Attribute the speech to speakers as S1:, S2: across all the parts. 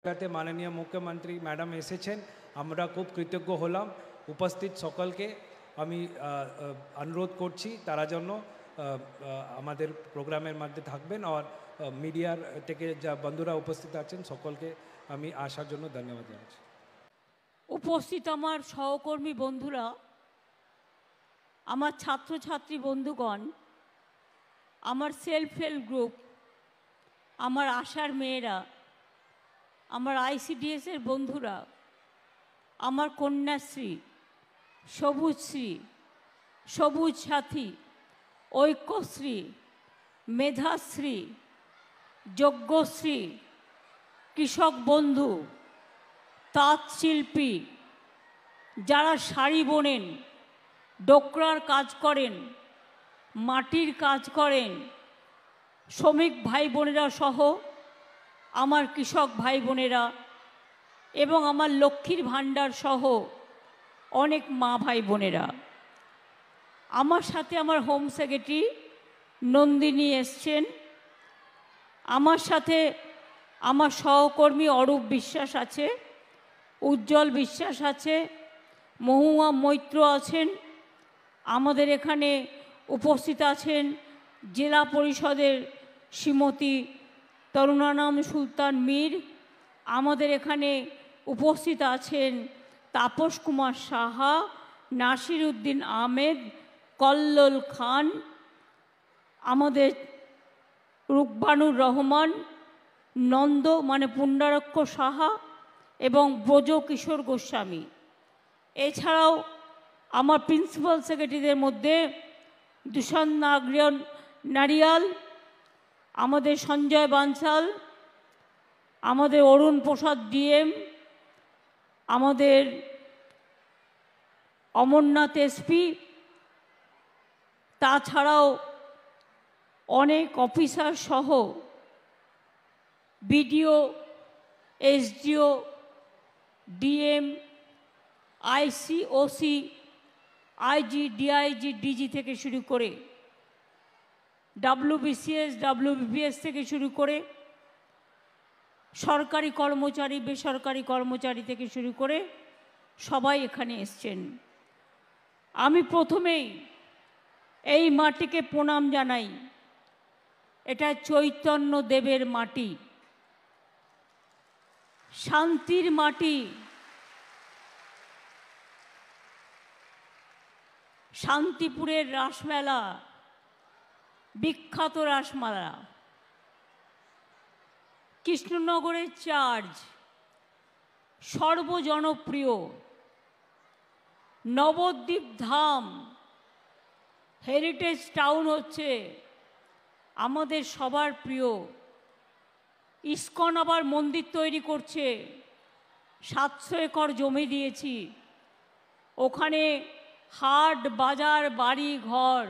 S1: জায়গাতে মাননীয় মুখ্যমন্ত্রী ম্যাডাম এসেছেন, আমরা খুব কৃতজ্ঞ হলাম। উপস্থিত সকলকে আমি অনুরোধ করছি তারা জন্য আমাদের প্রোগ্রামের মধ্যে থাকবেন, আর মিডিয়ার থেকে যা বন্ধুরা উপস্থিত আছেন সকলকে আমি আসার জন্য ধন্যবাদ জানাচ্ছি।
S2: উপস্থিত আমার সহকর্মী বন্ধুরা, আমার ছাত্রছাত্রী বন্ধুগণ, আমার সেলফ হেল্প গ্রুপ, আমার আশার মেয়েরা, আমার আইসিডিএসের বন্ধুরা, আমার কন্যাশ্রী, সবুজশ্রী, সবুজ সাথী, ঐক্যশ্রী, মেধাশ্রী, যজ্ঞশ্রী, কৃষক বন্ধু, তাঁত শিল্পী, যারা শাড়ি বোনেন, ডোকরার কাজ করেন, মাটির কাজ করেন, শ্রমিক ভাই বোনেরা সহ আমার কৃষক ভাই বোনেরা এবং আমার লক্ষ্মীর ভাণ্ডার সহ অনেক মা ভাই বোনেরা, আমার সাথে আমার হোম সেক্রেটারি নন্দিনী এসছেন, আমার সাথে আমার সহকর্মী অরূপ বিশ্বাস আছে, উজ্জ্বল বিশ্বাস আছে, মহুয়া মৈত্র আছেন, আমাদের এখানে উপস্থিত আছেন জেলা পরিষদের শ্রীমতী তরুণানাম সুলতান মীর, আমাদের এখানে উপস্থিত আছেন তাপস কুমার সাহা, নাসির উদ্দিন আহমেদ, কল্লোল খান, আমাদের রুকবানুর রহমান, নন্দ মানে পুণ্ডারক্ষ সাহা এবং ব্রজ কিশোর গোস্বামী। এছাড়াও আমার প্রিন্সিপাল সেক্রেটারিদের মধ্যে দুষান নারিয়াল, আমাদের সঞ্জয় বানসাল, আমাদের অরুণ প্রসাদ ডিএম, আমাদের অমরনাথ এসপি, তাছাড়াও অনেক অফিসার সহ বিডিও, এসডিও, ডিএম, আইসি, ওসি, আইজি, ডিআইজি, ডিজি থেকে শুরু করে ডাব্লিউবিসিএস, ডাব্লিউবিপিএস থেকে শুরু করে সরকারি কর্মচারী, বেসরকারি কর্মচারী থেকে শুরু করে সবাই এখানে এসছেন। আমি প্রথমেই এই মাটিকে প্রণাম জানাই। এটা চৈতন্য দেবের মাটি, শান্তির মাটি, শান্তিপুরের রাসমেলা, বিখ্যাত রাসমেলা, কৃষ্ণনগরের চার্চ, সর্বজনপ্রিয় নবদ্বীপ ধাম, হেরিটেজ টাউন হচ্ছে আমাদের সবার প্রিয়। ইস্কন আবার মন্দির তৈরি করছে, 700 একর জমি দিয়েছি, ওখানে হাট বাজার বাড়ি ঘর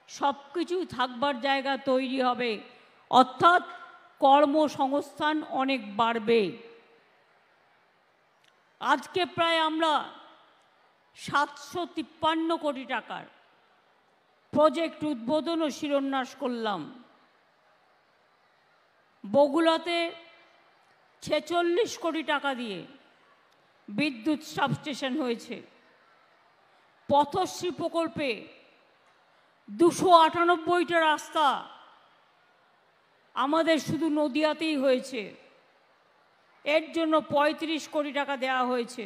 S2: সব কিছু থাকবার জায়গা তৈরি হবে, অর্থাৎ কর্মসংস্থান অনেক বাড়বে। আজকে প্রায় আমরা 753 কোটি টাকার প্রজেক্ট উদ্বোধন ও শিলান্যাস করলাম। বগুড়াতে 46 কোটি টাকা দিয়ে বিদ্যুৎ সাবস্টেশন হয়েছে। পথশ্রী প্রকল্পে 298টা রাস্তা আমাদের শুধু নদিয়াতেই হয়েছে, এর জন্য 35 কোটি টাকা দেওয়া হয়েছে।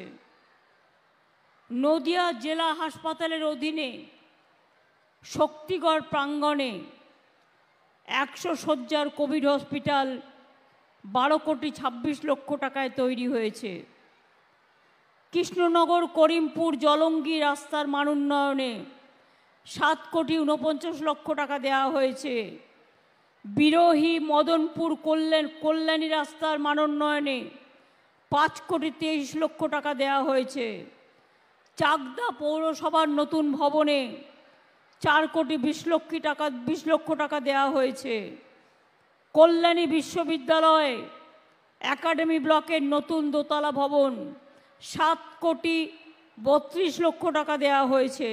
S2: নদিয়া জেলা হাসপাতালের অধীনে শক্তিগড় প্রাঙ্গণে 100 শয্যার কোভিড হসপিটাল 12 কোটি 26 লক্ষ টাকায় তৈরি হয়েছে। কৃষ্ণনগর করিমপুর জলঙ্গি রাস্তার মান উন্নয়নে 7 কোটি 49 লক্ষ টাকা দেওয়া হয়েছে। বিরোহী মদনপুর কল্যাণী রাস্তার মান উন্নয়নে 5 কোটি 23 লক্ষ টাকা দেওয়া হয়েছে। চাকদা পৌরসভার নতুন ভবনে 4 কোটি 20 লক্ষ টাকা দেওয়া হয়েছে। কল্যাণী বিশ্ববিদ্যালয় একাডেমি ব্লকের নতুন দোতলা ভবন 7 কোটি 32 লক্ষ টাকা দেওয়া হয়েছে।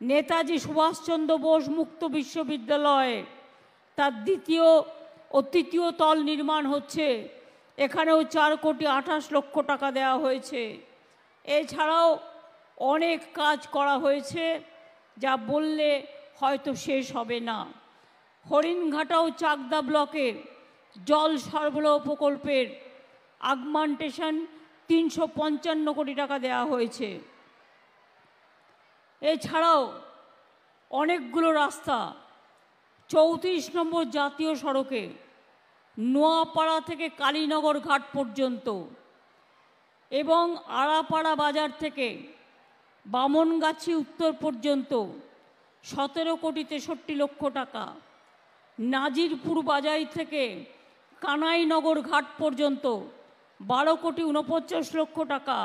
S2: নেতাজি সুভাষচন্দ্র বোস মুক্ত বিশ্ববিদ্যালয় তার দ্বিতীয় ও তৃতীয় তল নির্মাণ হচ্ছে এখানেও 4,28,00,000 টাকা দেওয়া হয়েছে। এছাড়াও অনেক কাজ করা হয়েছে যা বললে হয়তো শেষ হবে না। হরিণঘাটাও চাকদা ব্লকে জল সরবরাহ প্রকল্পের আগমেন্টেশন 355 কোটি টাকা দেওয়া হয়েছে। এছাড়াও অনেকগুলো রাস্তা 34 নম্বর জাতীয় সড়কে নোয়াপাড়া থেকে কালীনগর ঘাট পর্যন্ত এবং আড়াপাড়া বাজার থেকে বামনগাছি উত্তর পর্যন্ত 17,63,00,000 টাকা, নাজিরপুর বাজার থেকে কানাইনগর ঘাট পর্যন্ত 12,49,00,000 টাকা,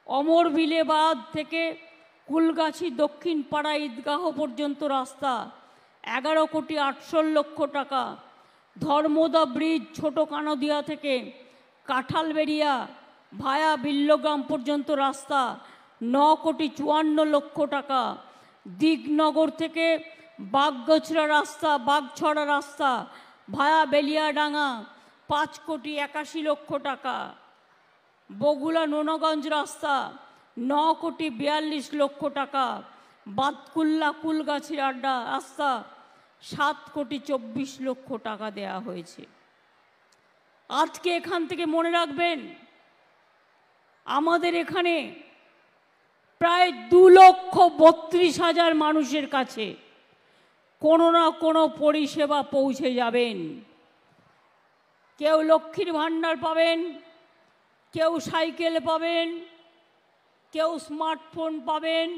S2: অমরবিলে বাঁধ থেকে কুলগাছি দক্ষিণ পাড়া ঈদগাহ পর্যন্ত রাস্তা 11,80,00,000 টাকা, ধর্মদা ব্রিজ ছোট কানদিয়া থেকে কাঁঠালবেড়িয়া ভায়া বিল্লগ্রাম পর্যন্ত রাস্তা 9,54,00,000 টাকা, দিগনগর থেকে বাগছড়া রাস্তা ভায়া বেলিয়াডাঙ্গা 5,81,00,000 টাকা, বগুড়া নোনাগঞ্জ রাস্তা 9,42,00,000 টাকা, বাতকুল্লা কুলগাছির আড্ডা রাস্তা 7,24,00,000 টাকা দেয়া হয়েছে। আজকে এখান থেকে মনে রাখবেন, আমাদের এখানে প্রায় 2,32,000 মানুষের কাছে কোনো না কোনো পরিষেবা পৌঁছে যাবেন। কেউ লক্ষ্মীর ভাণ্ডার পাবেন, কেউ সাইকেল পাবেন, কেউ স্মার্টফোন পাবেন,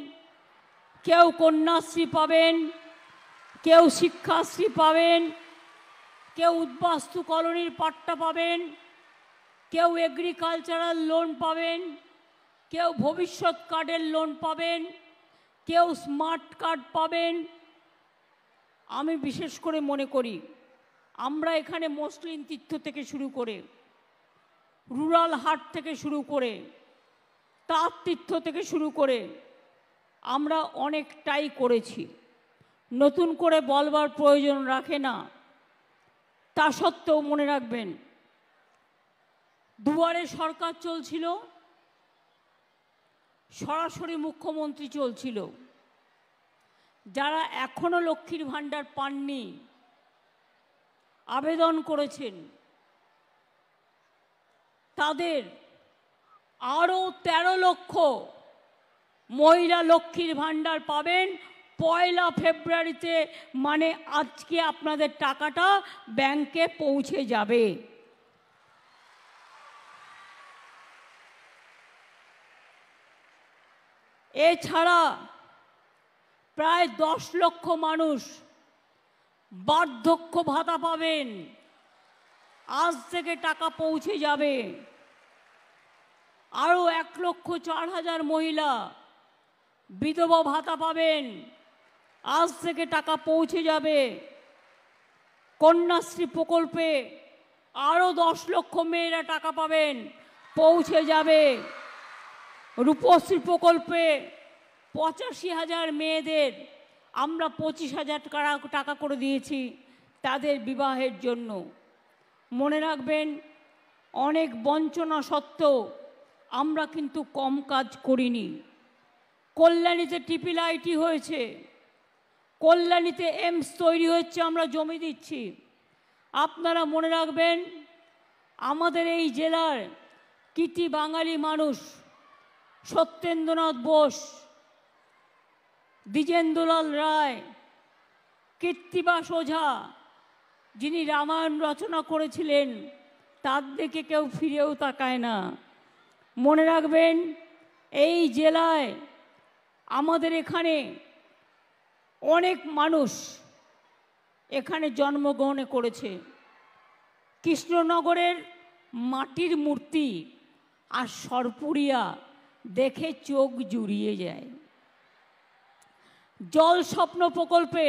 S2: কেউ কন্যাশ্রী পাবেন, কেউ শিক্ষাশ্রী পাবেন, কেউ উদ্বাস্তু কলোনির পাট্টা পাবেন, কেউ এগ্রিকালচারাল লোন পাবেন, কেউ ভবিষ্যৎ কার্ডের লোন পাবেন, কেউ স্মার্ট কার্ড পাবেন। আমি বিশেষ করে মনে করি আমরা এখানে মসলিন তীর্থ থেকে শুরু করে, রুরাল হাট থেকে শুরু করে, তাঁত তীর্থ থেকে শুরু করে আমরা অনেকটাই করেছি, নতুন করে বলবার প্রয়োজন রাখে না। তা সত্ত্বেও মনে রাখবেন, দুয়ারে সরকার চলছিল, সরাসরি মুখ্যমন্ত্রী চলছিল। যারা এখনো লক্ষ্মীর ভাণ্ডার পাননি, আবেদন করেছেন, তাদের আরও 13 লক্ষ মহিলা লক্ষ্মীর ভাণ্ডার পাবেন 1 ফেব্রুয়ারিতে, মানে আজকে আপনাদের টাকাটা ব্যাংকে পৌঁছে যাবে। এছাড়া প্রায় 10 লক্ষ মানুষ বার্ধক্য ভাতা পাবেন, আজ থেকে টাকা পৌঁছে যাবে। আরও 1,04,000 মহিলা বিধবা ভাতা পাবেন, আজ থেকে টাকা পৌঁছে যাবে। কন্যাশ্রী প্রকল্পে আরও 10 লক্ষ মেয়েরা টাকা পাবেন, পৌঁছে যাবে। রূপশ্রী প্রকল্পে 85,000 মেয়েদের আমরা 25,000 টাকা করে দিয়েছি তাদের বিবাহের জন্য। মনে রাখবেন, অনেক বঞ্চনা সত্ত্বেও আমরা কিন্তু কম কাজ করিনি। কল্যাণীতে ট্রিপল আইটি হয়েছে, কল্যাণীতে এইমস তৈরি হচ্ছে, আমরা জমি দিচ্ছি। আপনারা মনে রাখবেন, আমাদের এই জেলার কৃতি বাঙালি মানুষ সত্যেন্দ্রনাথ বোস, দ্বিজেন্দ্রলাল রায়, কীর্তিবাস ওঝা, যিনি রামায়ণ রচনা করেছিলেন, তার দিকে কেউ ফিরেও তাকায় না। মনে রাখবেন, এই জেলায় আমাদের এখানে অনেক মানুষ এখানে জন্মগ্রহণ করেছে। কৃষ্ণনগরের মাটির মূর্তি আর সরপুরিয়া দেখে চোখ জুড়িয়ে যায়। জল স্বপ্ন প্রকল্পে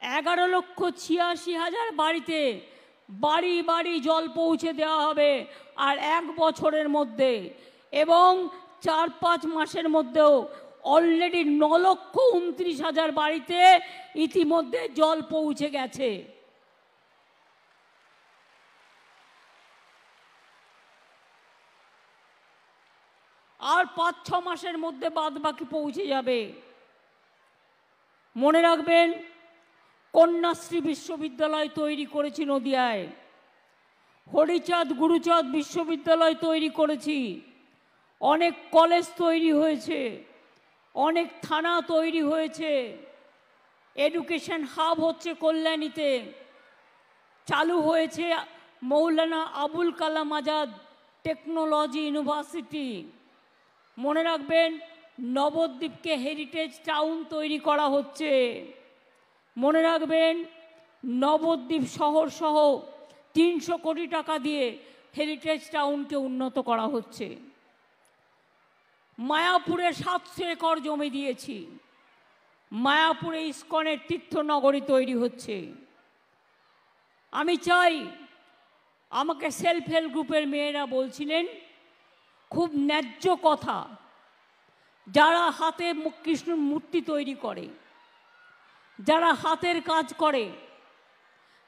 S2: 11,86,000 বাড়িতে বাড়ি বাড়ি জল পৌঁছে দেওয়া হবে আর 1 বছরের মধ্যে, এবং 4-5 মাসের মধ্যেও অলরেডি 9,29,000 বাড়িতে ইতিমধ্যে জল পৌঁছে গেছে। আর 5-6 মাসের মধ্যে বাদ বাকি পৌঁছে যাবে। মনে রাখবেন, কন্যাশ্রী বিশ্ববিদ্যালয় তৈরি করেছি নদিয়ায়, হরিচাঁদ গুরুচাঁদ বিশ্ববিদ্যালয় তৈরি করেছি, অনেক কলেজ তৈরি হয়েছে, অনেক থানা তৈরি হয়েছে, এডুকেশন হাব হচ্ছে কল্যাণীতে, চালু হয়েছে মৌলানা আবুল কালাম আজাদ টেকনোলজি ইউনিভার্সিটি। মনে রাখবেন, নবদ্বীপকে হেরিটেজ টাউন তৈরি করা হচ্ছে। মনে রাখবেন, নবদ্বীপ শহর সহ 300 কোটি টাকা দিয়ে হেরিটেজ টাউনকে উন্নত করা হচ্ছে। মায়াপুরে 700 একর জমি দিয়েছি, মায়াপুরে ইস্কনের তীর্থনগরী তৈরি হচ্ছে। আমি চাই, আমাকে সেলফ হেল্প গ্রুপের মেয়েরা বলছিলেন খুব ন্যায্য কথা, যারা হাতে কৃষ্ণ মূর্তি তৈরি করে, যারা হাতের কাজ করে,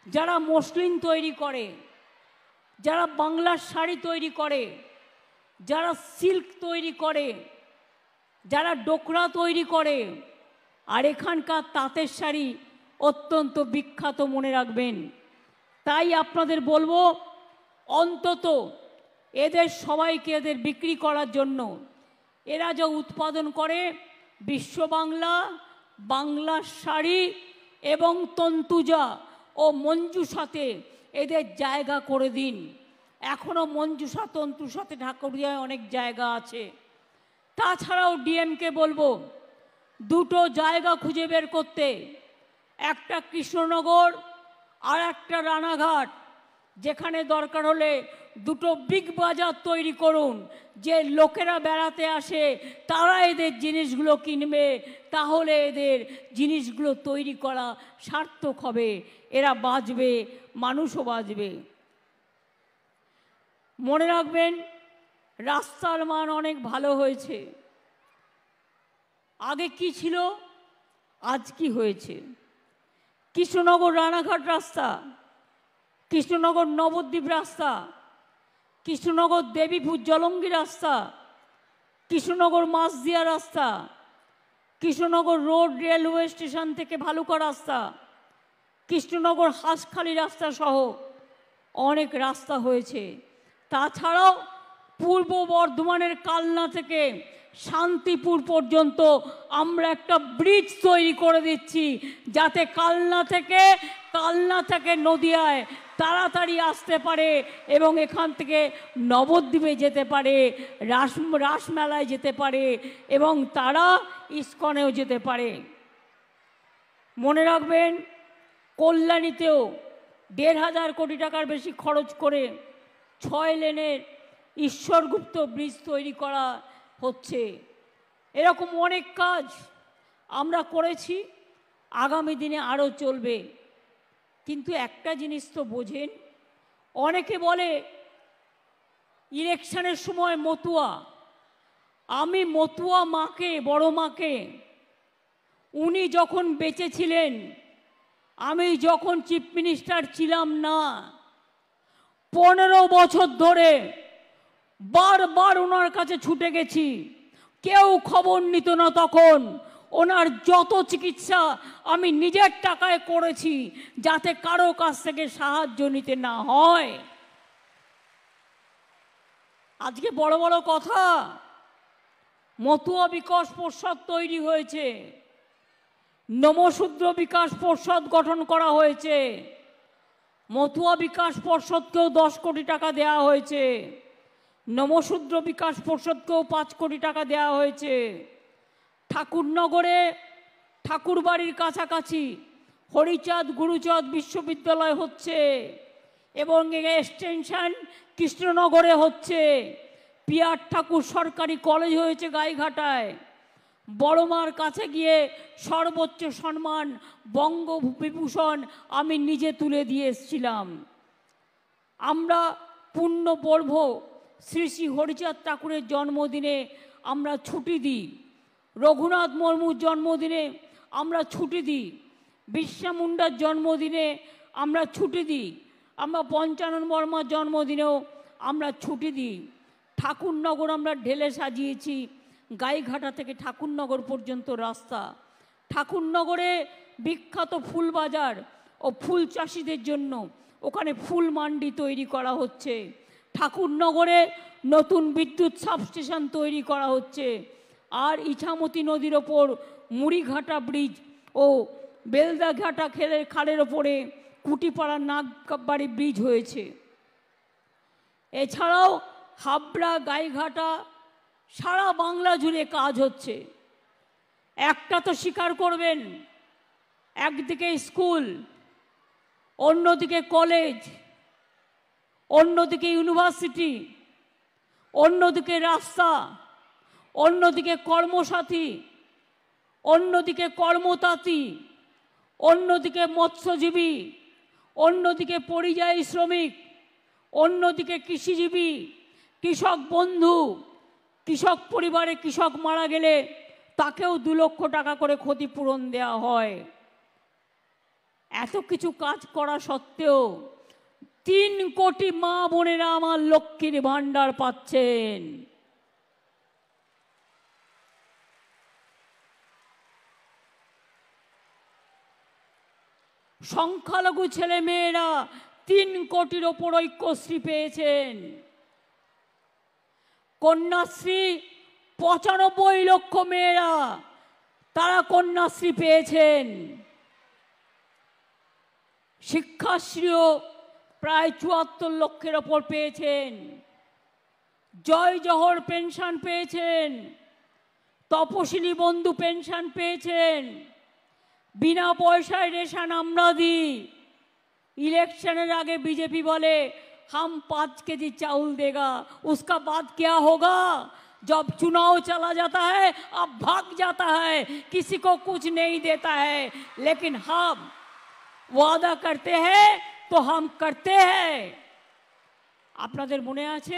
S2: যারা মসলিন তৈরি করে, যারা বাংলার শাড়ি তৈরি করে, যারা সিল্ক তৈরি করে, যারা ডোকরা তৈরি করে, আর এখানকার তাঁতের শাড়ি অত্যন্ত বিখ্যাত, মনে রাখবেন। তাই আপনাদের বলবো, অন্তত এদের সবাইকে এদের বিক্রি করার জন্য এরা যা উৎপাদন করে, বিশ্ব বাংলা, বাংলার শাড়ি এবং তন্তুজা ও মঞ্জুসাতে এদের জায়গা করে দিন। এখনও মঞ্জুসা তন্তুসাতে ঠাকুরিয়ায় অনেক জায়গা আছে। তাছাড়াও ডিএমকে বলবো, দুটো জায়গা খুঁজে বের করতে, একটা কৃষ্ণনগর আর একটা রানাঘাট, যেখানে দরকার হলে দুটো বিগ বাজার তৈরি করুন, যে লোকেরা বেড়াতে আসে তারা এদের জিনিসগুলো কিনবে, তাহলে এদের জিনিসগুলো তৈরি করা সার্থক হবে, এরা বাঁচবে, মানুষও বাঁচবে। মনে রাখবেন, রাস্তার মান অনেক ভালো হয়েছে। আগে কি ছিল, আজ কি হয়েছে? কৃষ্ণনগর রানাঘাট রাস্তা, কৃষ্ণনগর নবদ্বীপ রাস্তা, কৃষ্ণনগর দেবীপুর জলঙ্গি রাস্তা, কৃষ্ণনগর মাছদিয়া রাস্তা, কৃষ্ণনগর রোড রেলওয়ে স্টেশন থেকে ভালুকা রাস্তা, কৃষ্ণনগর হাঁসখালি রাস্তা সহ অনেক রাস্তা হয়েছে। তাছাড়াও পূর্ব বর্ধমানের কালনা থেকে শান্তিপুর পর্যন্ত আমরা একটা ব্রিজ তৈরি করে দিচ্ছি, যাতে কালনা থেকে নদিয়ায় তাড়াতাড়ি আসতে পারে এবং এখান থেকে নবদ্বীপে যেতে পারে, রাসমেলায় যেতে পারে এবং তারা ইস্কনেও যেতে পারে। মনে রাখবেন, কল্যাণীতেও 1,500 কোটি টাকার বেশি খরচ করে 6 লেনের ঈশ্বরগুপ্ত ব্রিজ তৈরি করা হচ্ছে। এরকম অনেক কাজ আমরা করেছি, আগামী দিনে আরও চলবে। কিন্তু একটা জিনিস তো বোঝেন, অনেকে বলে ইলেকশনের সময় মতুয়া, আমি মতুয়া মাকে, বড় মাকে, উনি যখন বেঁচে ছিলেন, আমি যখন চিফ মিনিস্টার ছিলাম না, 15 বছর ধরে বারবার ওনার কাছে ছুটে গেছি, কেউ খবর নিত না। তখন ওনার যত চিকিৎসা আমি নিজের টাকায় করেছি, যাতে কারো কাছ থেকে সাহায্য নিতে না হয়। আজকে বড় বড় কথা, মতুয়া বিকাশ পর্ষদ তৈরি হয়েছে, নমশূদ্র বিকাশ পর্ষদ গঠন করা হয়েছে, মতুয়া বিকাশ পর্ষদকেও 10 কোটি টাকা দেওয়া হয়েছে, নমশূদ্র বিকাশ পর্ষদকেও 5 কোটি টাকা দেওয়া হয়েছে। ঠাকুরনগরে ঠাকুরবাড়ির কাছাকাছি হরিচাঁদ গুরুচাঁদ বিশ্ববিদ্যালয় হচ্ছে এবং এক্সটেনশন কৃষ্ণনগরে হচ্ছে। পিয়ার ঠাকুর সরকারি কলেজ হয়েছে গাইঘাটায়। বড়মার কাছে গিয়ে সর্বোচ্চ সম্মান বঙ্গবিভূষণ আমি নিজে তুলে দিয়ে এসেছিলাম। আমরা পুণ্য পর্ব শ্রী শ্রী হরিচাঁদ ঠাকুরের জন্মদিনে আমরা ছুটি দিই, রঘুনাথ মুর্মুর জন্মদিনে আমরা ছুটি দিই, বিরসা মুন্ডার জন্মদিনে আমরা ছুটি দিই, আমরা পঞ্চানন বর্মার জন্মদিনেও আমরা ছুটি দিই। ঠাকুরনগর আমরা ঢেলে সাজিয়েছি, গাইঘাটা থেকে ঠাকুরনগর পর্যন্ত রাস্তা। ঠাকুরনগরে বিখ্যাত ফুল বাজার ও ফুল চাষিদের জন্য ওখানে ফুল মান্ডি তৈরি করা হচ্ছে। ঠাকুরনগরে নতুন বিদ্যুৎ সাবস্টেশন তৈরি করা হচ্ছে। আর ইছামতি নদীর ওপর মুড়িঘাটা ব্রিজ ও বেলদাঘাটা খালের ওপরে কুটিপাড়া নাগবাড়ি ব্রিজ হয়েছে। এছাড়াও হাবড়া, গাইঘাটা, সারা বাংলা জুড়ে কাজ হচ্ছে। একটা তো স্বীকার করবেন, একদিকে স্কুল, অন্যদিকে কলেজ, অন্যদিকে ইউনিভার্সিটি, অন্যদিকে রাস্তা, অন্যদিকে কর্মসাথী, অন্যদিকে কর্মতাঁতি, অন্যদিকে মৎস্যজীবী, অন্যদিকে পরিযায়ী শ্রমিক, অন্যদিকে কৃষিজীবী, কৃষক বন্ধু, কৃষক পরিবারে কৃষক মারা গেলে তাকেও 2 লক্ষ টাকা করে ক্ষতিপূরণ দেওয়া হয়। এত কিছু কাজ করা সত্ত্বেও 3 কোটি মা বোনেরা আমার লক্ষ্মীর ভাণ্ডার পাচ্ছেন। সংখ্যালঘু ছেলে মেয়েরা 3 কোটির ওপর ঐক্যশ্রী পেয়েছেন। কন্যাশ্রী 95 লক্ষ মেয়েরা তারা কন্যাশ্রী পেয়েছেন। শিক্ষাশ্রীও প্রায় 74 লক্ষের ওপর পেয়েছেন। জয় জহর পেনশন পেয়েছেন, তপশিলি বন্ধু পেনশন পেয়েছেন, বিনা পয়সায় রেশন আমরা দিই। इलेक्शনের आगे बीजेपी बोले हम 5 केजी चावल देगा, उसका बाद क्या होगा? जब चुनाव चला जाता है अब भाग जाता है, किसी को कुछ नहीं देता है। लेकिन हम वादा करते हैं तो हम करते हैं। আপনাদের মনে আছে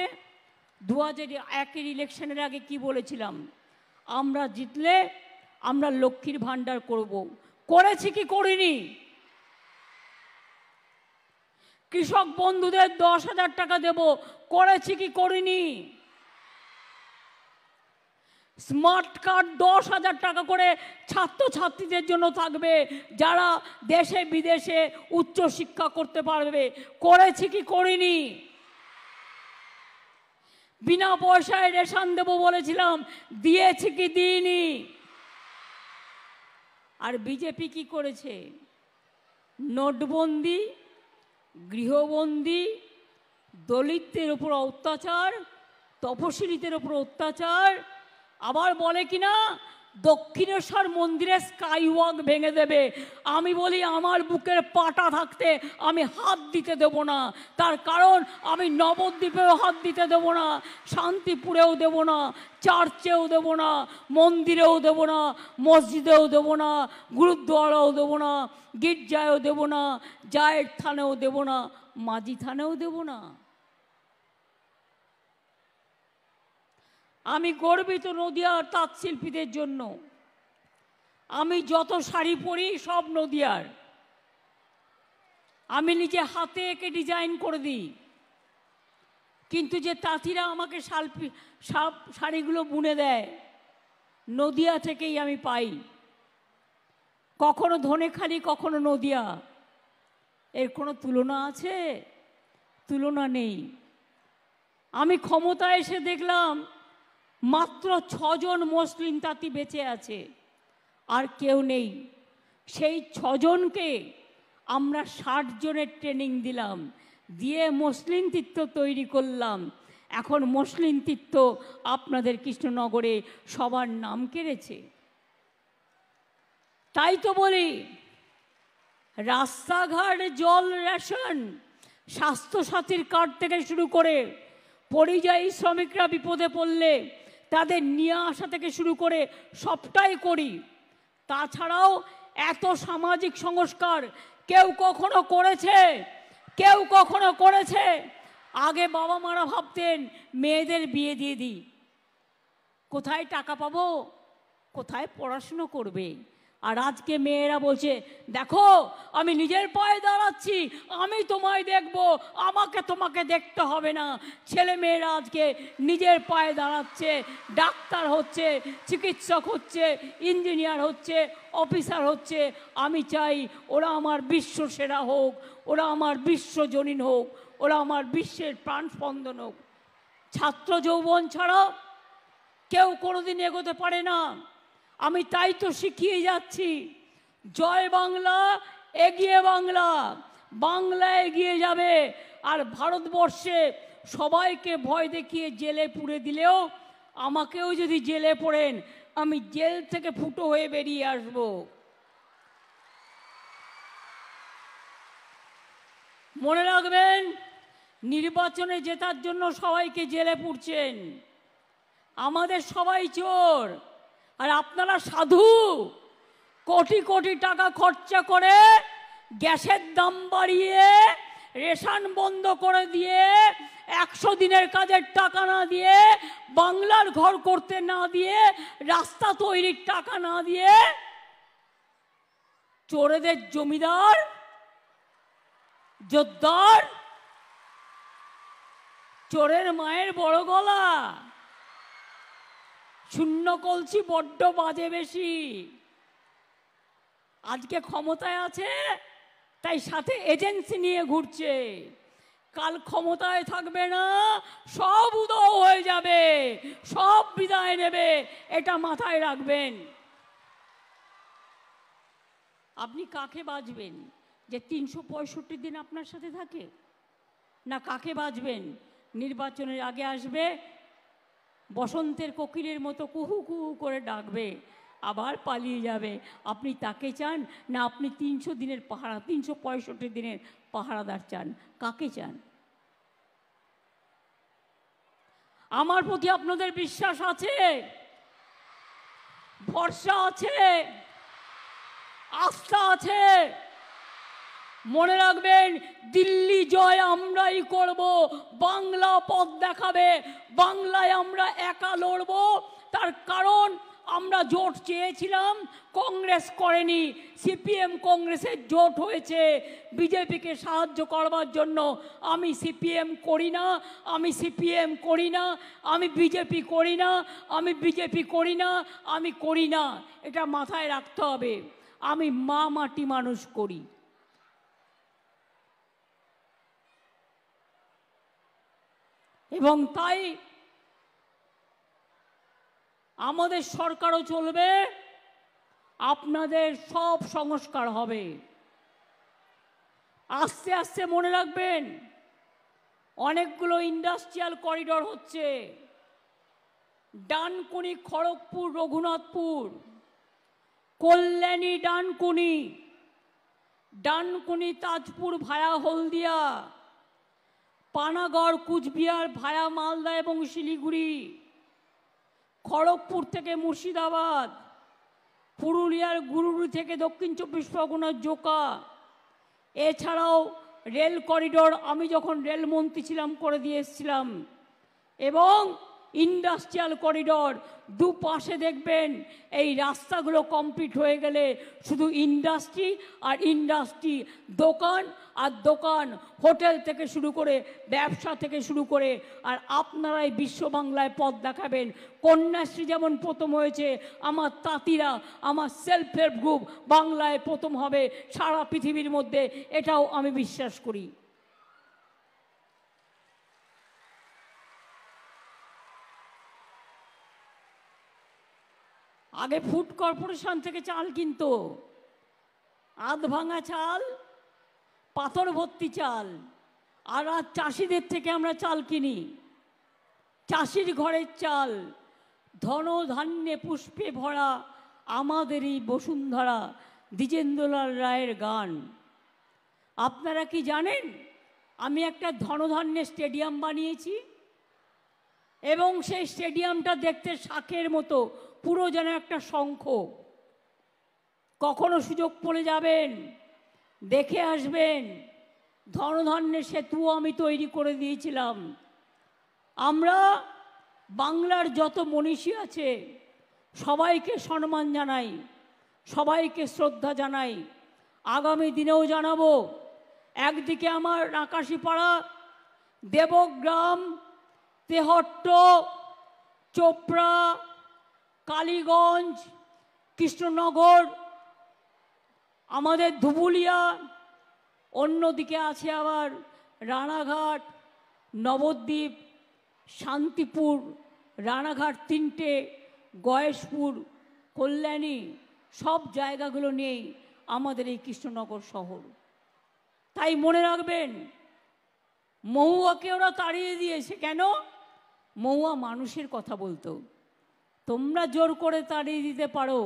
S2: 2001 ইলেকশনের আগে কি বলেছিলাম? আমরা জিতলে আমরা লক্ষ্মীর ভাণ্ডার করব। করেছি কি করিনি? কৃষক বন্ধুদের 10,000 টাকা দেব, করেছি কি করিনি? স্মার্ট কার্ড 10,000 টাকা করে ছাত্রছাত্রীদের জন্য থাকবে, যারা দেশে বিদেশে উচ্চ শিক্ষা করতে পারবে, করেছি কি করিনি? বিনা পয়সায় রেশন দেব বলেছিলাম, দিয়েছি কি দিইনি? আর বিজেপি কি করেছে? নোটবন্দি, গৃহবন্দী, দলিতদের উপর অত্যাচার, তপশিলীদের উপর অত্যাচার। আবার বলে কিনা দক্ষিণেশ্বর মন্দিরে স্কাইওয়াক ভেঙে দেবে। আমি বলি আমার বুকের পাটা থাকতে আমি হাত দিতে দেব না। তার কারণ আমি নবদ্বীপেও হাত দিতে দেব না, শান্তিপুরেও দেব না, চার্চেও দেব না, মন্দিরেও দেব না, মসজিদেও দেব না, গুরুদ্বারাও দেব না, গির্জায়ও দেব না, জায়ের থানেও দেব না, মাঝি থানেও দেব না। আমি গর্বিত নদিয়ার তাঁত শিল্পীদের জন্য। আমি যত শাড়ি পরি সব নদিয়ার। আমি নিজে হাতে এঁকে ডিজাইন করে দিই, কিন্তু যে তাঁতিরা আমাকে শাড়িগুলো বুনে দেয় নদিয়া থেকেই আমি পাই। কখনো ধনেখালি, কখনো নদিয়া। এর কোনো তুলনা আছে? তুলনা নেই। আমি ক্ষমতায় এসে দেখলাম মাত্র 6 জন মুসলিম তাঁতি বেঁচে আছে, আর কেউ নেই। সেই 6 জনকে আমরা 60 জনের ট্রেনিং দিলাম, দিয়ে মসলিন তীর্থ তৈরি করলাম। এখন মসলিন তীর্থ আপনাদের কৃষ্ণনগরে সবার নাম কেড়েছে। তাই তো বলি, রাস্তাঘাট, জল, রেশন, স্বাস্থ্যসাথীর কার্ড থেকে শুরু করে পরিযায়ী শ্রমিকরা বিপদে পড়লে তাদের নিয়ে আসা থেকে শুরু করে সবটাই করি। তাছাড়াও এত সামাজিক সংস্কার কেউ কখনো করেছে? কেউ কখনো করেছে? আগে বাবা মারা ভাবতেন মেয়েদের বিয়ে দিয়ে দিই, কোথায় টাকা পাবো, কোথায় পড়াশুনো করবে। আর আজকে মেয়েরা বলছে দেখো আমি নিজের পায়ে দাঁড়াচ্ছি, আমি তোমায় দেখব, আমাকে তোমাকে দেখতে হবে না। ছেলে মেয়েরা আজকে নিজের পায়ে দাঁড়াচ্ছে, ডাক্তার হচ্ছে, চিকিৎসক হচ্ছে, ইঞ্জিনিয়ার হচ্ছে, অফিসার হচ্ছে। আমি চাই ওরা আমার বিশ্ব সেরা হোক, ওরা আমার বিশ্বজনীন হোক, ওরা আমার বিশ্বের প্রাণস্পন্দন হোক। ছাত্র যৌবন ছাড়া কেউ কোনোদিন এগোতে পারে না। আমি তাই তো শিখিয়ে যাচ্ছি, জয় বাংলা, এগিয়ে বাংলা, বাংলা এগিয়ে যাবে। আর ভারতবর্ষে সবাইকে ভয় দেখিয়ে জেলে পুরে দিলেও আমাকেও যদি জেলে পড়েন, আমি জেল থেকে ফুটো হয়ে বেরিয়ে আসব। মনে রাখবেন, নির্বাচনে জেতার জন্য সবাইকে জেলে পুরছেন, আমাদের সবাই চোর আর আপনারা সাধু। কোটি কোটি টাকা খরচা করে গ্যাসের দাম বাড়িয়ে, রেশন বন্ধ করে দিয়ে, 100 দিনের কাজের টাকা না দিয়ে, বাংলার ঘর করতে না দিয়ে, রাস্তা তৈরির টাকা না দিয়ে চোরেদের জমিদার, জোরদার, চোরের মায়ের বড় গলা, শূন্য কলসি বড্ড বাজে বেশি। আজকে ক্ষমতায় আছে তাই সাথে এজেন্সি নিয়ে ঘুরছে, কাল ক্ষমতায় থাকবে না, সব উদয় হয়ে যাবে, সব বিদায় নেবে, এটা মাথায় রাখবেন। আপনি কাকে বাঁচবেন যে 365 দিন আপনার সাথে থাকে? না কাকে বাঁচবেন নির্বাচনের আগে আসবে, বসন্তের কোকিলের মতো কুহু কুহু করে ডাকবে, আবার পালিয়ে যাবে? আপনি তাকে চান না আপনি 300 দিনের পাহারা, 365 দিনের পাহারাদার চান? কাকে চান? আমার প্রতি আপনাদের বিশ্বাস আছে, ভরসা আছে, আস্থা আছে। মনে রাখবেন, দিল্লি জয় আমরাই করব, বাংলা পথ দেখাবে, বাংলায় আমরা একা লড়ব। তার কারণ আমরা জোট চেয়েছিলাম, কংগ্রেস করেনি, সিপিএম কংগ্রেসের জোট হয়েছে বিজেপিকে সাহায্য করবার জন্য। আমি সিপিএম করি না, আমি সিপিএম করি না, আমি বিজেপি করি না, আমি বিজেপি করি না, আমি করি না। এটা মাথায় রাখতে হবে। আমি মা মাটি মানুষ করি। এবং তাই আমাদের সরকারও চলবে, আপনাদের সব সংস্কার হবে। আস্তে আস্তে মনে রাখবেন, অনেকগুলো ইন্ডাস্ট্রিয়াল করিডর হচ্ছে, ডানকুনি খড়গপুর রঘুনাথপুর, কল্যাণী ডানকুনি, ডানকুনি তাজপুর ভায়া হলদিয়া, পানাগড় কুচবিহার ভায়া মালদা এবং শিলিগুড়ি, খড়গপুর থেকে মুর্শিদাবাদ, পুরুলিয়ার গুরুরি থেকে দক্ষিণ 24 পরগনার জোকা। এছাড়াও রেল করিডর আমি যখন রেলমন্ত্রী ছিলাম করে দিয়ে এসেছিলাম। এবং ইন্ডাস্ট্রিয়াল করিডর দুপাশে দেখবেন, এই রাস্তাগুলো কমপ্লিট হয়ে গেলে শুধু ইন্ডাস্ট্রি আর ইন্ডাস্ট্রি, দোকান আর দোকান, হোটেল থেকে শুরু করে, ব্যবসা থেকে শুরু করে। আর আপনারাই বিশ্ব বাংলায় পথ দেখাবেন। কন্যাশ্রী যেমন প্রথম হয়েছে, আমার তাঁতিরা, আমার সেলফ হেল্প গ্রুপ বাংলায় প্রথম হবে সারা পৃথিবীর মধ্যে, এটাও আমি বিশ্বাস করি। আগে ফুড কর্পোরেশন থেকে চাল কিনতো, আধ ভাঙা চাল, পাথর ভর্তি চাল। আর আজ চাষিদের থেকে আমরা চাল কিনি, চাষির ঘরের চাল। ধন ধান্যে পুষ্পে ভরা আমাদেরই বসুন্ধরা, দ্বিজেন্দ্রলাল রায়ের গান। আপনারা কি জানেন, আমি একটা ধনধান্যে স্টেডিয়াম বানিয়েছি এবং সেই স্টেডিয়ামটা দেখতে শাঁখের মতো, পুরো যেন একটা শঙ্খ। কখনো সুযোগ পড়ে যাবেন, দেখে আসবেন। ধনধান্যের সেতুও আমি তৈরি করে দিয়েছিলাম। আমরা বাংলার যত মনীষী আছে সবাইকে সম্মান জানাই। সবাইকে শ্রদ্ধা জানাই, আগামী দিনেও জানাবো। একদিকে আমার আকাশীপাড়া, দেবগ্রাম, তেহট্ট, চোপড়া, কালীগঞ্জ, কৃষ্ণনগর, আমাদের ধুবুলিয়া, অন্যদিকে আছে আবার রানাঘাট, নবদ্বীপ, শান্তিপুর, রানাঘাট 3টে, গয়েশপুর, কল্যাণী, সব জায়গাগুলো নিয়েই আমাদের এই কৃষ্ণনগর শহর। তাই মনে রাখবেন, মহুয়াকে ওরা তাড়িয়ে দিয়েছে কেন? মহুয়া মানুষের কথা বলতো। তোমরা জোর করে তাড়িয়ে দিতে পারো,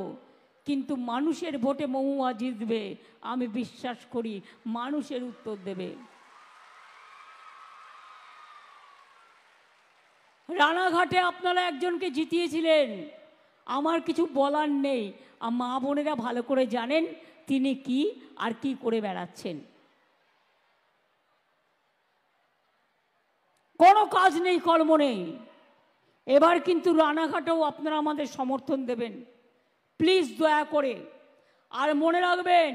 S2: কিন্তু মানুষের ভোটে মহুয়া জিতবে, আমি বিশ্বাস করি মানুষের উত্তর দেবে। রানাঘাটে আপনারা একজনকে জিতিয়েছিলেন, আমার কিছু বলার নেই, মা বোনেরা ভালো করে জানেন তিনি কি আর কি করে বেড়াচ্ছেন। কোনো কাজ নেই, কর্ম নেই। এবার কিন্তু রানাঘাটেও আপনারা আমাদের সমর্থন দেবেন, প্লিজ দয়া করে। আর মনে রাখবেন,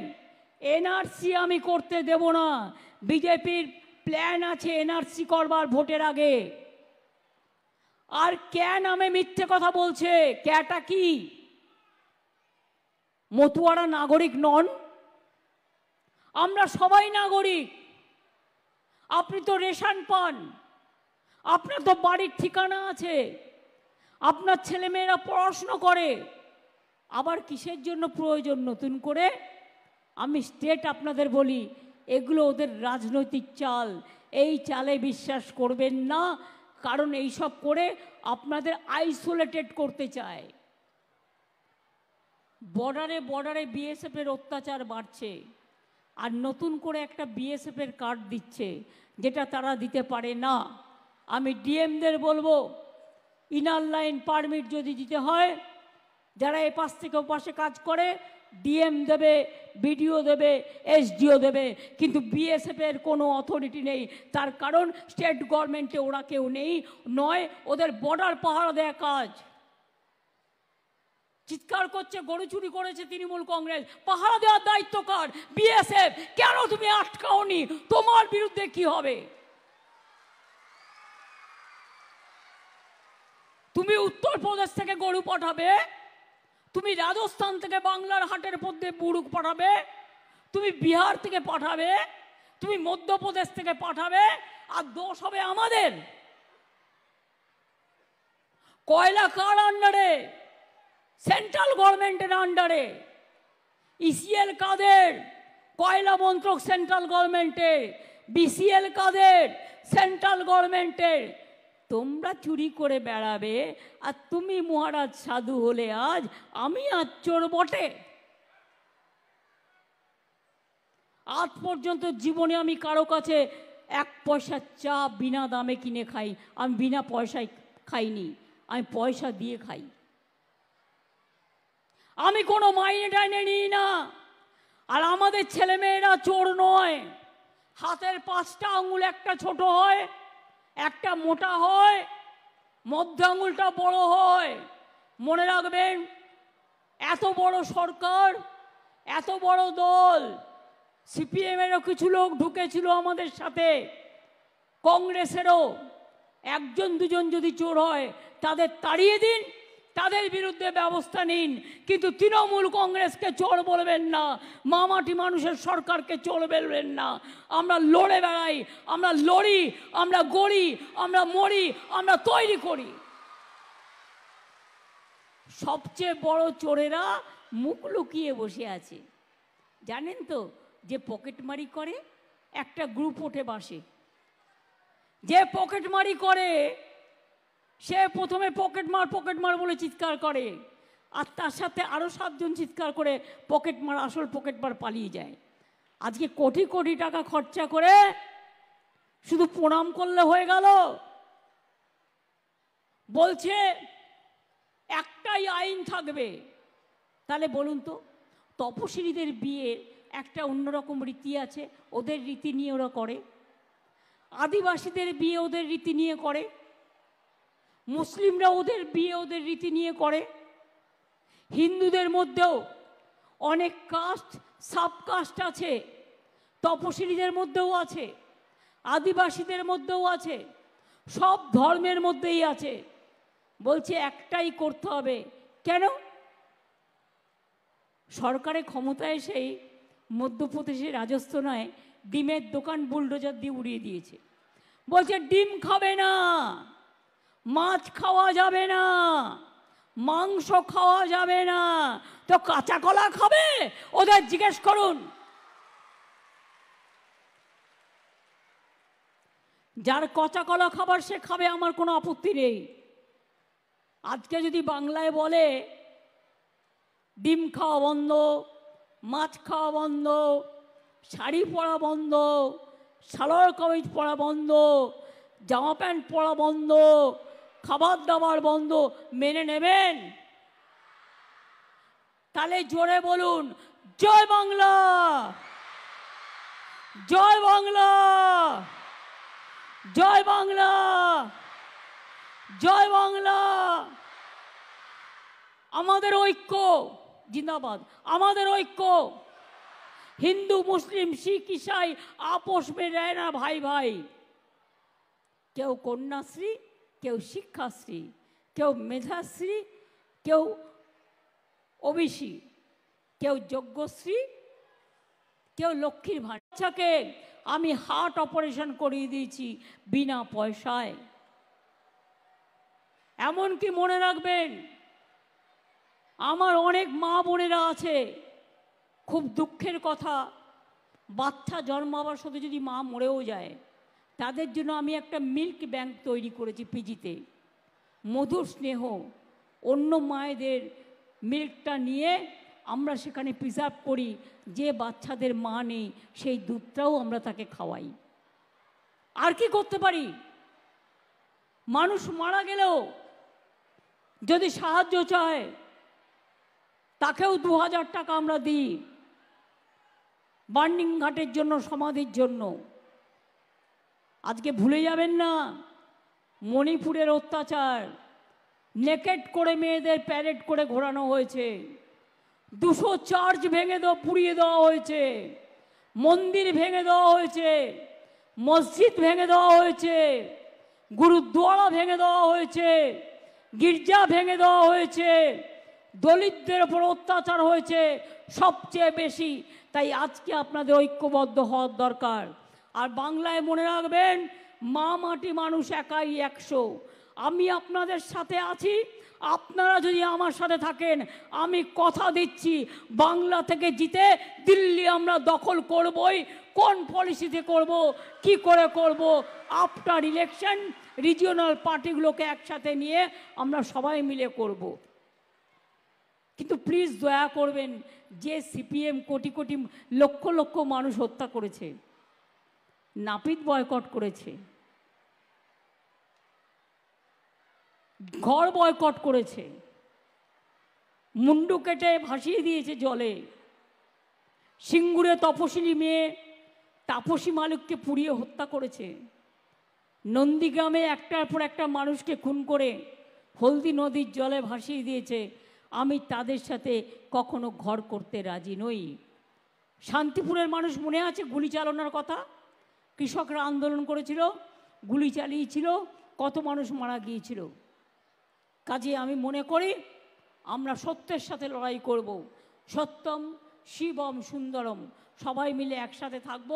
S2: এনআরসি আমি করতে দেব না। বিজেপির প্ল্যান আছে এনআরসি করবার ভোটের আগে। আর ক্যা নামে মিথ্যে কথা বলছে। ক্যাটা কি? মতুয়ারা নাগরিক নন? আমরা সবাই নাগরিক। আপনি তো রেশন পান, আপনার তো বাড়ির ঠিকানা আছে, আপনার ছেলেমেয়েরা পড়াশুনো করে, আবার কিসের জন্য প্রয়োজন নতুন করে? আমি স্টেট আপনাদের বলি, এগুলো ওদের রাজনৈতিক চাল। এই চালে বিশ্বাস করবেন না, কারণ এইসব করে আপনাদের আইসোলেটেড করতে চায়। বর্ডারে বর্ডারে বিএসএফের অত্যাচার বাড়ছে, আর নতুন করে একটা বিএসএফের কার্ড দিচ্ছে, যেটা তারা দিতে পারে না। আমি ডিএমদের বলবো, ইনার লাইন পারমিট যদি দিতে হয়, যারা এপাশ থেকে ওপাশে কাজ করে, ডিএম দেবে, বিডিও দেবে, এসডিও দেবে, কিন্তু বিএসএফের কোনো অথরিটি নেই। তার কারণ স্টেট গভর্নমেন্টে ওরা কেউ নেই, নয় ওদের বর্ডার পাহারা দেয়া কাজ। চিৎকার করছে গরু চুরি করেছে তৃণমূল কংগ্রেস, পাহারা দেওয়ার দায়িত্ব কার? বিএসএফ। কেন তুমি আটকাওনি? তোমার বিরুদ্ধে কি হবে? তুমি উত্তরপ্রদেশ থেকে গরু পাঠাবে, তুমি রাজস্থান থেকে বাংলার হাটের মধ্যে বুড়ুক পাঠাবে, তুমি বিহার থেকে পাঠাবে, তুমি মধ্যপ্রদেশ থেকে পাঠাবে, আর দোষ হবে আমাদের। কয়লা কার আন্ডারে? সেন্ট্রাল গভর্নমেন্টের আন্ডারে। ইসিএল কাদের? কয়লা মন্ত্রক সেন্ট্রাল গভর্নমেন্টের। বিসিএল কাদের? সেন্ট্রাল গভর্নমেন্টের। তোমরা চুরি করে বেড়াবে, আর তুমি মহারাজ সাধু হলে আজ আমি আজ চোর বটে। আজ পর্যন্ত জীবনে আমি কারো কাছে 1 পয়সা চা বিনা দামে কিনে খাই। আমি বিনা পয়সায় খাইনি, আমি পয়সা দিয়ে খাই। আমি কোনো মাইনে টাইনে নিই না। আর আমাদের ছেলেমেয়েরা চোর নয়। হাতের 5টা আঙুল একটা ছোট হয়, একটা মোটা হয়, মধ্য আঙুলটা বড় হয়। মনে রাখবেন, এত বড় সরকার, এত বড় দল, সিপিএমেরও কিছু লোক ঢুকেছিল আমাদের সাথে, কংগ্রেসেরও। 1জন 2জন যদি চোর হয় তাদের তাড়িয়ে দিন, তাদের বিরুদ্ধে ব্যবস্থা নিন, কিন্তু তৃণমূল কংগ্রেসকে চোর বলবেন না, মামাটি মানুষের সরকারকে চোর বলবেন না। আমরা লড়ে বেড়াই, আমরা লড়ি, আমরা গড়ি, আমরা মরি, আমরা তৈরি করি। সবচেয়ে বড় চোরেরা মুখ লুকিয়ে বসে আছে। জানেন তো, যে পকেটমারি করে, একটা গ্রুপ ওঠে বাসে। যে পকেটমারি করে সে প্রথমে পকেটমার বলে চিৎকার করে, আর তার সাথে আরও 7 জন চিৎকার করে পকেটমার, আসল পকেটমার পালিয়ে যায়। আজকে কোটি কোটি টাকা খরচা করে শুধু প্রণাম করলে হয়ে গেল? বলছে একটাই আইন থাকবে। তাহলে বলুন তো, তপশিলীদের বিয়ে একটা অন্যরকম রীতি আছে, ওদের রীতি নিয়ে ওরা করে। আদিবাসীদের বিয়ে ওদের রীতি নিয়ে করে, মুসলিমরা ওদের বিয়ে ওদের রীতি নিয়ে করে। হিন্দুদের মধ্যেও অনেক কাস্ট সাবকাস্ট আছে, তপশিলীদের মধ্যেও আছে, আদিবাসীদের মধ্যেও আছে, সব ধর্মের মধ্যেই আছে। বলছে একটাই করতে হবে। কেন? সরকারের ক্ষমতায় এসেই মধ্যপ্রদেশে রাজস্থানে ডিমের দোকান বুলডোজার দিয়ে উড়িয়ে দিয়েছে। বলছে ডিম খাবে না, মাছ খাওয়া যাবে না, মাংস খাওয়া যাবে না, তো কাঁচা কলা খাবে? ওদের জিজ্ঞেস করুন। যার কাঁচা কলা খাবার সে খাবে, আমার কোনো আপত্তি নেই। আজকে যদি বাংলায় বলে ডিম খাওয়া বন্ধ, মাছ খাওয়া বন্ধ, শাড়ি পরা বন্ধ, সালোয়ার কামিজ পরা বন্ধ, জামা প্যান্ট পরা বন্ধ, খাবার দাবার বন্ধ, মেনে নেবেন? তাহলে জোরে বলুন জয় বাংলা, জয় বাংলা, জয় বাংলা, জয় বাংলা। আমাদের ঐক্য জিন্দাবাদ, আমাদের ঐক্য। হিন্দু মুসলিম শিখ ইসাই আপোষ में रहना ভাই ভাই। কেউ কন্যাশ্রী, কেউ শিক্ষাশ্রী, কেউ মেধাশ্রী, কেউ ওবিসি, কেউ যজ্ঞশ্রী, কেউ লক্ষ্মীর ভাণ্ডারকে আমি হার্ট অপারেশন করিয়ে দিয়েছি বিনা পয়সায়। এমনকি মনে রাখবেন, আমার অনেক মা বোনেরা আছে, খুব দুঃখের কথা, বাচ্চা জন্মাবার সাথে যদি মা মরেও যায়, তাদের জন্য আমি একটা মিল্ক ব্যাংক তৈরি করেছি পিজিতে। মধুর স্নেহ, অন্য মায়েদের মিল্কটা নিয়ে আমরা সেখানে প্রিজার্ভ করি, যে বাচ্চাদের মা নেই সেই দুধটাও আমরা তাকে খাওয়াই। আর কি করতে পারি? মানুষ মারা গেলেও যদি সাহায্য চায় তাকেও 2000 টাকা আমরা দিই, বার্নিং ঘাটের জন্য, সমাধির জন্য। আজকে ভুলে যাবেন না মণিপুরের অত্যাচার, নেকেট করে মেয়েদের প্যারেড করে ঘোরানো হয়েছে, 200 চার্চ ভেঙে পুড়িয়ে দেওয়া হয়েছে, মন্দির ভেঙে দেওয়া হয়েছে, মসজিদ ভেঙে দেওয়া হয়েছে, গুরুদ্বারা ভেঙে দেওয়া হয়েছে, গির্জা ভেঙে দেওয়া হয়েছে, দলিতদের উপর অত্যাচার হয়েছে সবচেয়ে বেশি। তাই আজকে আপনাদের ঐক্যবদ্ধ হওয়ার দরকার। আর বাংলায় মনে রাখবেন, মা মাটি মানুষ একাই 100। আমি আপনাদের সাথে আছি, আপনারা যদি আমার সাথে থাকেন, আমি কথা দিচ্ছি বাংলা থেকে জিতে দিল্লি আমরা দখল করবই। কোন পলিসিতে করব, কি করে করব, আফটার ইলেকশন রিজিওনাল পার্টিগুলোকে একসাথে নিয়ে আমরা সবাই মিলে করব। কিন্তু প্লিজ দয়া করবেন, যে সিপিএম কোটি কোটি লক্ষ লক্ষ মানুষ হত্যা করেছে, নাপিত বয়কট করেছে, ঘর বয়কট করেছে, মুন্ডু কেটে ভাসিয়ে দিয়েছে জলে, সিঙ্গুরে তপশিলি মেয়ে তাপসী মালিককে পুড়িয়ে হত্যা করেছে, নন্দীগ্রামে একটার পর একটা মানুষকে খুন করে হলদি নদীর জলে ভাসিয়ে দিয়েছে। আমি তাদের সাথে কখনো ঘর করতে রাজি নই। শান্তিপুরের মানুষ মনে আছে গুলি চালানোর কথা? কৃষকরা আন্দোলন করেছিল, গুলি চালিয়েছিল, কত মানুষ মারা গিয়েছিল। কাজে আমি মনে করি আমরা সত্যের সাথে লড়াই করব। সত্যম শিবম সুন্দরম, সবাই মিলে একসাথে থাকব,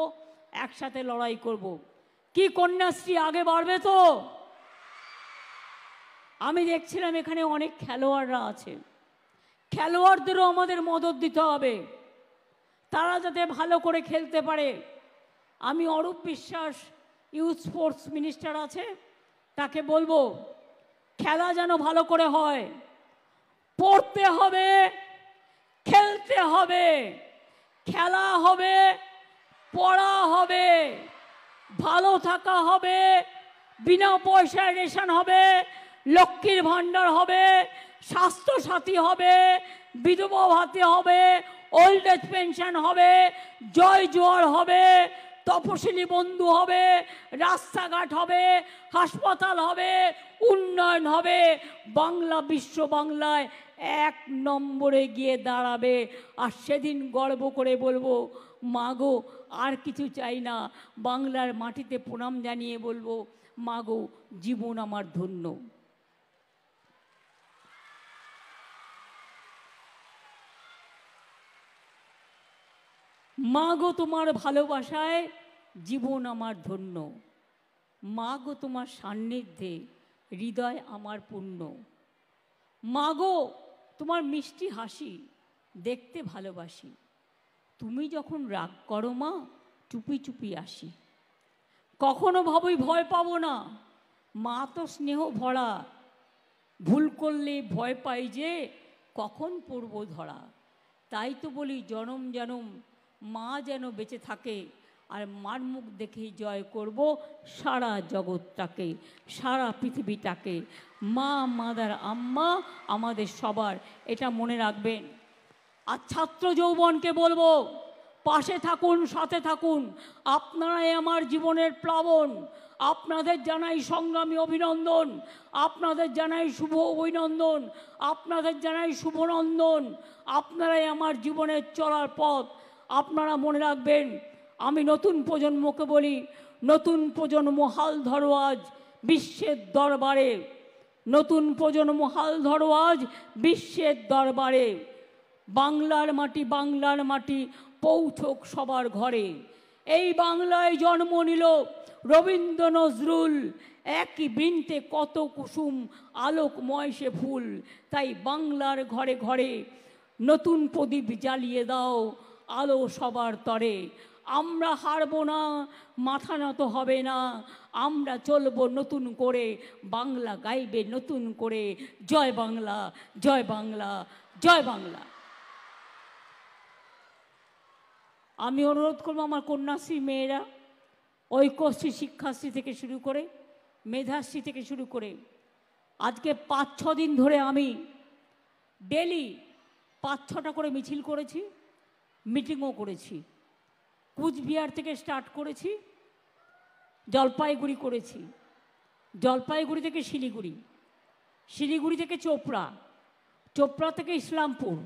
S2: একসাথে লড়াই করব। কি কন্যাশ্রী আগে বাড়বে তো? আমি দেখছিলাম এখানে অনেক খেলোয়াড়রা আছে, খেলোয়াড়দেরও আমাদের মদত দিতে হবে, তারা যাতে ভালো করে খেলতে পারে। আমি Arup Biswas, youth sports minister আছে, তাকে বলবো খেলা যেন ভালো করে হয়, পড়তে হবে, খেলতে হবে, খেলা হবে, পড়া হবে, ভালো থাকা হবে, বিনা পয়সায় রেশন হবে, লক্ষ্মীর ভাণ্ডার হবে, স্বাস্থ্যসাথী হবে, বিধবা ভাতা হবে, ওল্ড এজ পেনশন হবে, জয় জোয়ার হবে, তপশিলি বন্ধু হবে, রাস্তাঘাট হবে, হাসপাতাল হবে, উন্নয়ন হবে। বাংলা বিশ্ব বাংলায় এক নম্বরে গিয়ে দাঁড়াবে। আর সেদিন গর্ব করে বলবো, মা গো আর কিছু চাই না, বাংলার মাটিতে প্রণাম জানিয়ে বলবো, মা গো জীবন আমার ধন্য। মা গো তোমার ভালোবাসায় জীবন আমার ধন্য, মা গো তোমার সান্নিধ্যে হৃদয় আমার পূর্ণ। মা গো তোমার মিষ্টি হাসি দেখতে ভালোবাসি, তুমি যখন রাগ করো মা চুপি চুপি আসি। কখনো ভাবই ভয় পাবো না, মা তো স্নেহ ভরা, ভুল করলে ভয় পাই যে কখন পড়ব ধরা। তাই তো বলি জনম জনম মা যেন বেঁচে থাকে, আর মার মুখ দেখেই জয় করব সারা জগৎটাকে, সারা পৃথিবীটাকে। মা মাদার আম্মা আমাদের সবার, এটা মনে রাখবেন। আর ছাত্র যৌবনকে বলবো, পাশে থাকুন, সাথে থাকুন, আপনারাই আমার জীবনের প্লাবন। আপনাদের জানাই সংগ্রামী অভিনন্দন, আপনাদের জানাই শুভ অভিনন্দন, আপনাদের জানাই শুভনন্দন। আপনারাই আমার জীবনের চলার পথ। আপনারা মনে রাখবেন, আমি নতুন প্রজন্মকে বলি, নতুন প্রজন্ম হাল ধরো আজ বিশ্বের দরবারে, নতুন প্রজন্ম হাল ধরো আজ বিশ্বের দরবারে। বাংলার মাটি পৌঁছক সবার ঘরে। এই বাংলায় জন্ম নিল রবীন্দ্র নজরুল, একই বৃন্তে কত কুসুম আলোকময় সে ফুল। তাই বাংলার ঘরে ঘরে নতুন প্রদীপ জ্বালিয়ে দাও আলো সবার তরে। আমরা হারব না, মাথা নত হবে না, আমরা চলবো নতুন করে, বাংলা গাইবে নতুন করে। জয় বাংলা, জয় বাংলা, জয় বাংলা। আমি অনুরোধ করবো আমার কন্যাশ্রী মেয়েরা, ঐক্যশ্রী শিক্ষাশ্রী থেকে শুরু করে, মেধাশ্রী থেকে শুরু করে, আজকে 5-6 দিন ধরে আমি ডেলি 5-6টা করে মিছিল করেছি, মিটিংও করেছি। কুচবিহার থেকে স্টার্ট করেছি, জলপাইগুড়ি করেছি, জলপাইগুড়ি থেকে শিলিগুড়ি, শিলিগুড়ি থেকে চোপড়া, চোপড়া থেকে ইসলামপুর,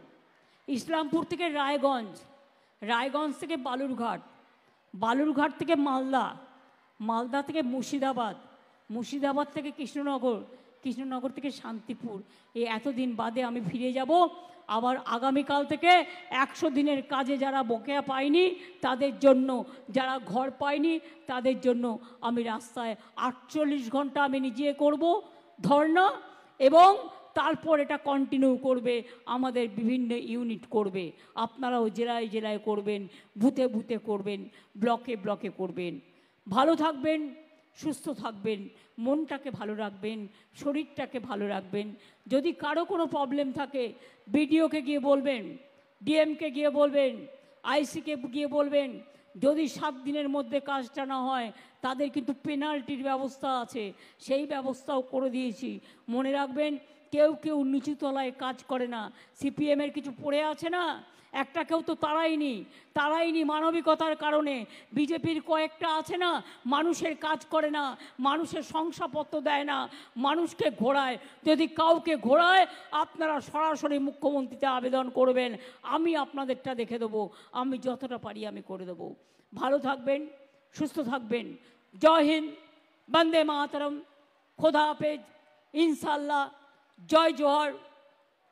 S2: ইসলামপুর থেকে রায়গঞ্জ, রায়গঞ্জ থেকে বালুরঘাট, বালুরঘাট থেকে মালদা, মালদা থেকে মুর্শিদাবাদ, মুর্শিদাবাদ থেকে কৃষ্ণনগর, কৃষ্ণনগর থেকে শান্তিপুর। এই এতদিন বাদে আমি ফিরে যাব। আবার আগামীকাল থেকে 100 দিনের কাজে যারা বকেয়া পায়নি তাদের জন্য, যারা ঘর পায়নি তাদের জন্য আমি রাস্তায় 48 ঘন্টা আমি নিজে করব ধর্ণা, এবং তারপর এটা কন্টিনিউ করবে, আমাদের বিভিন্ন ইউনিট করবে। আপনারাও জেলায় জেলায় করবেন, বুথে বুথে করবেন, ব্লকে ব্লকে করবেন। ভালো থাকবেন, সুস্থ থাকবেন, মনটাকে ভালো রাখবেন, শরীরটাকে ভালো রাখবেন। যদি কারো কোনো প্রবলেম থাকে বিডিওকে গিয়ে বলবেন, ডিএমকে গিয়ে বলবেন, আইসিকে গিয়ে বলবেন। যদি 7 দিনের মধ্যে কাজটা না হয় তাদের কিন্তু পেনাল্টির ব্যবস্থা আছে, সেই ব্যবস্থাও করে দিয়েছি। মনে রাখবেন, কেউ কেউ নিচু তলায় কাজ করে না। সিপিএমের কিছু পড়ে আছে না, একটা কেউ তো তারাইনি মানবিকতার কারণে। বিজেপির কয়েকটা আছে না, মানুষের কাজ করে না, মানুষের শংসাপত্র দেয় না, মানুষকে ঘোরায়। যদি কাউকে ঘোরায় আপনারা সরাসরি মুখ্যমন্ত্রীতে আবেদন করবেন, আমি আপনাদেরটা দেখে দেবো, আমি যতটা পারি আমি করে দেবো। ভালো থাকবেন, সুস্থ থাকবেন। জয় হিন্দ, বন্দে মাতরম, খোদা হাফেজ, ইনশাল্লাহ। জয় জোহর,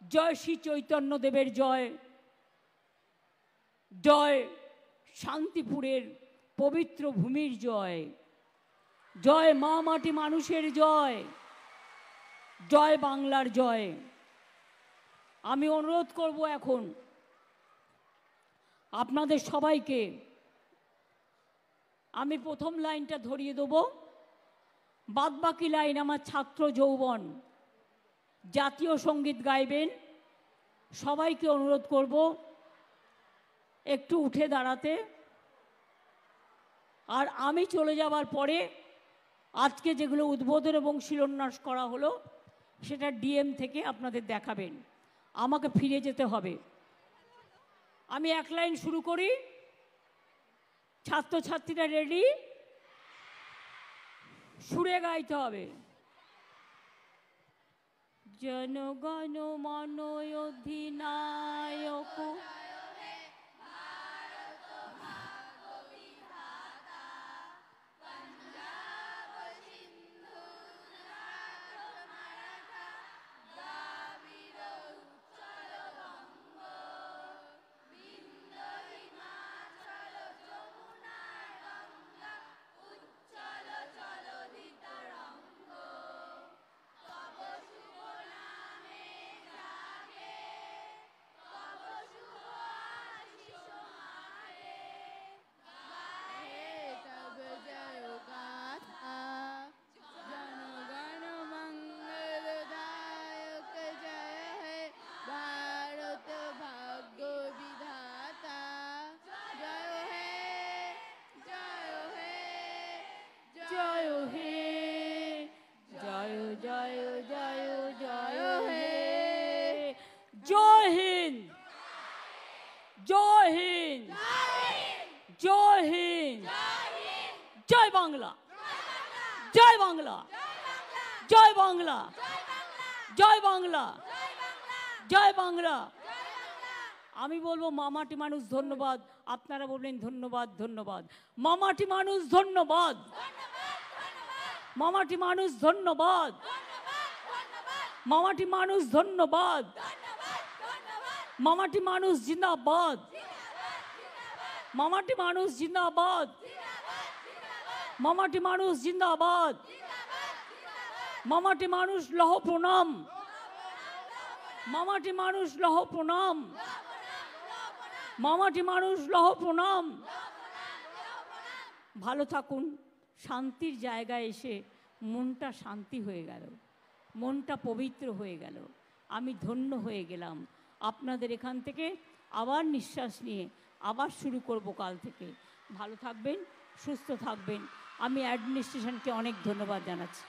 S2: জয় শ্রী চৈতন্য দেবের জয়, জয় শান্তিপুরের পবিত্র ভূমির জয়, জয় মা মাটি মানুষের জয়, জয় বাংলার জয়। আমি অনুরোধ করব এখন আপনাদের সবাইকে, আমি প্রথম লাইনটা ধরিয়ে দেব, বাদবাকি লাইন আমার ছাত্র যৌবন জাতীয় সঙ্গীত গাইবেন। সবাইকে অনুরোধ করব একটু উঠে দাঁড়াতে। আর আমি চলে যাবার পরে আজকে যেগুলো উদ্বোধন এবং শিলান্যাস করা হলো সেটা ডিএম থেকে আপনাদের দেখাবেন। আমাকে ফিরে যেতে হবে। আমি এক লাইন শুরু করি, ছাত্রছাত্রীরা রেডি, সুরে গাইতে হবে। জনগণ মন অধিনায়ক জয় হিন্দ জয় হিন্দ জয় হিন্দ জয় বাংলা জয় বাংলা জয় বাংলা জয় বাংলা জয় বাংলা। আমি বলবো মামাটি মানুষ ধন্যবাদ, আপনারা বলবেন ধন্যবাদ ধন্যবাদ। মামাটি মানুষ ধন্যবাদ, মামাটি মানুষ ধন্যবাদ, মামাটি মানুষ ধন্যবাদ, মামাটি মানুষ জিন্দাবাদ, মামাটি মানুষ জিন্দাবাদ, মামাটি মানুষ জিন্দাবাদ, মামাটি মানুষ লহ প্রণাম, মামাটি মানুষ লহ প্রণাম, মামাটি মানুষ লহ প্রণাম। ভালো থাকুন। শান্তির জায়গায় এসে মনটা শান্তি হয়ে গেল, মনটা পবিত্র হয়ে গেল, আমি ধন্য হয়ে গেলাম। আপনাদের এখান থেকে আবার নিঃশ্বাস নিয়ে আবার শুরু করব কাল থেকে। ভালো থাকবেন, সুস্থ থাকবেন। আমি অ্যাডমিনিস্ট্রেশনকে অনেক ধন্যবাদ জানাচ্ছি।